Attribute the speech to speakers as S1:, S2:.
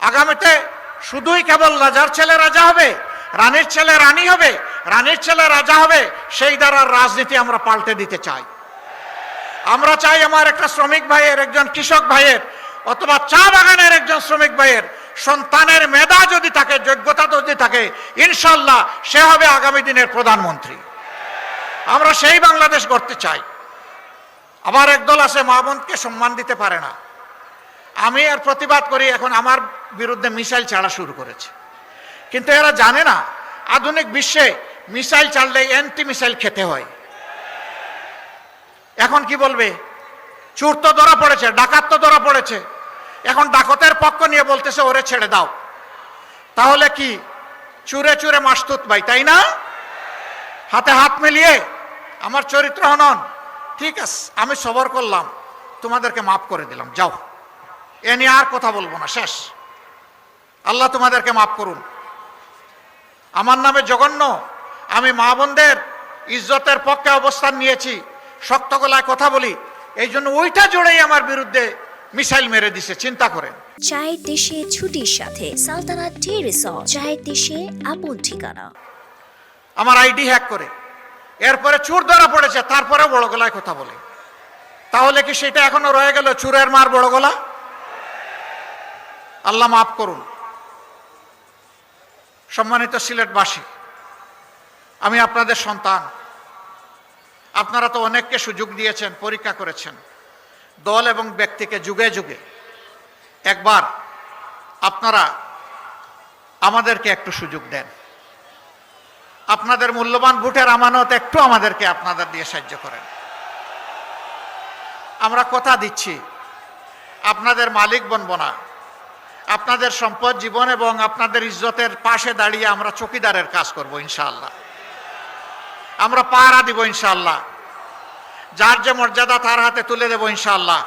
S1: আগামীতে শুধুই কেবল রাজার ছেলে রাজা হবে, রানীর ছেলে রানী হবে, রানীর ছেলে রাজা হবে, সেই দ্বারার রাজনীতি আমরা পাল্টে দিতে চাই। আমরা চাই আমার একটা শ্রমিক ভাইয়ের, একজন কৃষক ভাইয়ের অথবা চা বাগানের একজন শ্রমিক ভাইয়ের সন্তানের মেধা যদি থাকে, যোগ্যতা যদি থাকে, ইনশাল্লাহ সে হবে আগামী দিনের প্রধানমন্ত্রী। আমরা সেই বাংলাদেশ গড়তে চাই। আবার একদল আছে মা বোনকে সম্মান দিতে পারে না। আমি এর প্রতিবাদ করি, এখন আমার বিরুদ্ধে মিসাইল ছাড়া শুরু করেছে। কিন্তু এরা জানে না আধুনিক বিশ্বে মিসাইল চাললে অ্যান্টি মিসাইল খেতে হয়। এখন কি বলবে, চোর তো ধরা পড়েছে, ডাকাত তো ধরা পড়েছে, এখন ডাকাতের পক্ষ নিয়ে বলতেছে ওরে ছেড়ে দাও। তাহলে কি চুরে চুরে মাসতুত ভাই, তাই না? হাতে হাত মিলিয়ে আমার চরিত্র হনন, ঠিক আছে আমি সবর করলাম, তোমাদেরকে মাফ করে দিলাম, যাও, এ নিয়ে আর কথা বলবো না, শেষ। আল্লাহ তোমাদেরকে মাফ করুন। আমার নামে জঘন্য, আমি মা বোনদের ইজ্জতের পক্ষে অবস্থান নিয়েছি, শক্ত গলায় কথা বলি, এই জন্য ওইটা জোড়েই আমার বিরুদ্ধে মিসাইল মেরে দিছে, চিন্তা করেন।
S2: চায়ের দেশে ছুটির সাথে সালতানাত টি রিসর্ট, চায়ের দেশে আপন ঠিকানা।
S1: আমার আইডি হ্যাক করে, এরপরে চোর ধরা পড়েছে, তারপরে বড় গলায় কথা বলে। তাহলে কি সেটা এখনো রয়ে গেল চোরের মার বড় গলা? আল্লাহ মাফ করুন। সম্মানিত সিলেটবাসী, আমি আপনাদের সন্তান। আপনারা তো অনেককে সুযোগ দিয়েছেন, পরীক্ষা করেছেন, দল এবং ব্যক্তিকে যুগে যুগে। একবার আপনারা আমাদেরকে একটু সুযোগ দেন, আপনাদের মূল্যবান ভোটের আমানত একটু আমাদেরকে আপনাদের দিয়ে সাহায্য করেন। আমরা কথা দিচ্ছি আপনাদের মালিক বনব না, আপনাদের সম্পদ, জীবন এবং আপনাদের ইজ্জতের পাশে দাঁড়িয়ে আমরা চকিদারের কাজ করব ইনশাআল্লাহ। আমরা পাহারা দিব ইনশাআল্লাহ, যার যে মর্যাদা তার হাতে তুলে দেব ইনশাআল্লাহ।